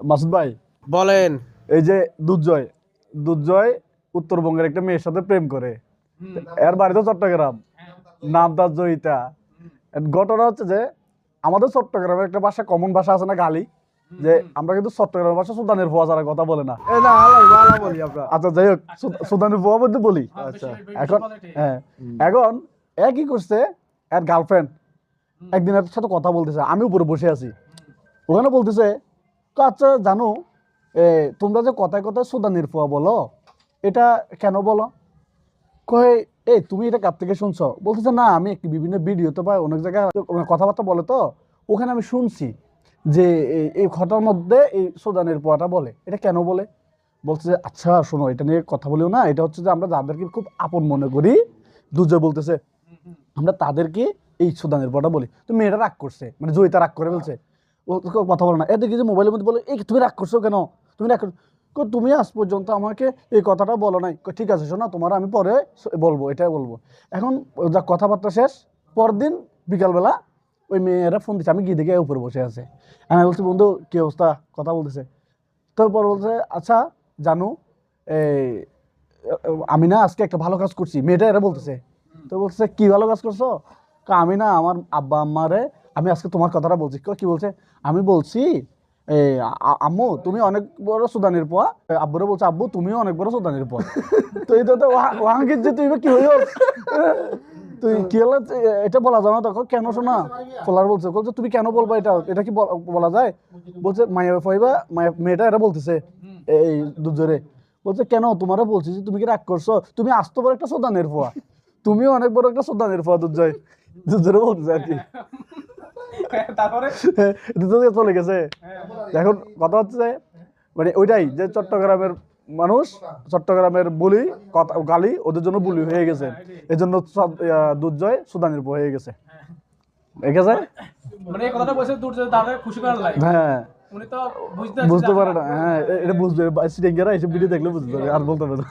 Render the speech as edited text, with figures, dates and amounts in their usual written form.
মাসুদ ভাই বলেন। এই যে দুর্জয় দুর্জয় উত্তরবঙ্গের একটা মেয়ের সাথে প্রেম করে, এর বাড়ি তো চট্টগ্রাম, নাম তার জয়িতা। ঘটনা হচ্ছে যে আমাদের চট্টগ্রামের একটা ভাষা, কমন ভাষা আছে না, গালি, যে আমরা কিন্তু চট্টগ্রামের ভাষা সুদানের ফুয়া ছাড়া কথা বলে না। এ না আলাই বালা বলি আমরা। আচ্ছা যাই হোক, সুদানের ফুয়া বলতে বলি। আচ্ছা এখন হ্যাঁ, এখন এ কি করছে, এর গার্লফ্রেন্ড একদিন এর সাথে কথা বলতেছে, আমি উপরে বসে আছি, ওখানে বলতেছে, তো আচ্ছা জানো তোমরা যে কথায় কথায় সুদানের ফুয়া বলো, এটা কেন বলো? কয় এই তুমি এটা কার থেকে শুনছো? বলতেছে না, আমি একটি বিভিন্ন ভিডিওতে পাই, অনেক জায়গায় কথাবার্তা বলে, তো ওখানে আমি শুনছি যে এই কথার মধ্যে এই সুদানের পোয়াটা বলে, এটা কেন বলে? বলতেছে আচ্ছা শোনো, এটা নিয়ে কথা বলিও না, এটা হচ্ছে যে আমরা যাদেরকে খুব আপন মনে করি, দুর্জয় বলতেছে, আমরা তাদেরকে এই সুদানের পোয়াটা বলি। তো মেয়েটা রাগ করছে, মানে জয়িতা রাগ করে বলছে ও কথা বলে না। এদিকে যে মোবাইলের মধ্যে বলে, এই তুমি রাগ করছো কেন, তুমি রাগ করছো? তুমি আজ পর্যন্ত আমাকে এই কথাটা বলো নাই। ঠিক আছে শোনো, তোমার আমি পরে বলবো, এটাই বলবো। এখন যা কথাবার্তা শেষ, পরদিন বিকালবেলা ওই মেয়েরা ফোন দিচ্ছে, আমি গিয়ে দেখে উপরে বসে আছে। আমি বলছি বন্ধু কি অবস্থা, কথা বলতেছে। তারপর বলছে আচ্ছা জানু, এই আমি না আজকে একটা ভালো কাজ করছি। মেয়েটা এরা বলতেছে, তো বলছে কি ভালো কাজ করছো? আমি না আমার আব্বা আম্মারে আমি আজকে তোমার কথাটা বলছি। কি বলছে? আমি বলছি এই আম্মু তুমি অনেক বড় সুদানের পোয়া। আব্বুরে বলছে আব্বু তুমিও অনেক বড় সুদানের পোয়া। তো এটা তো ওয়াঙ্গির যে তুই কি হইল, তুই কি হলো, এটা বলা যায় না। তখন কেন শোনা ফলার বলছে, বলছে তুমি কেন বলবা এটা, এটা কি বলা যায়? বলছে মায়া ফাইবা মেয়েটা এরা বলতেছে এই দুজোরে, বলছে কেন তোমারও বলছি যে তুমি কি রাগ করছো, তুমি আসতে বড় একটা সুদানের পোয়া, তুমিও অনেক বড় একটা সুদানের পোয়া। দুর্জয় দুর্জয় বলতেছে আর কি। তারপরে দুর্জয় চলে গেছে। এখন কথা হচ্ছে মানে ওইটাই যে চট্টগ্রামের মানুষ, চট্টগ্রামের বুলি কথা গালি ওদের জন্য বুলি হয়ে গেছে, এই জন্য দুর্জয় সুদানের পোয়া হয়ে গেছে। ঠিক আছে, মানে এই কথাটা বলছে দূর তাহলে খুশি করার লাগে। হ্যাঁ উনি তো বুঝতে পারে না, হ্যাঁ এটা বুঝবে, সিটিংরা এইসব ভিডিও দেখলে বুঝতে পারে, আর বলতে পারে না।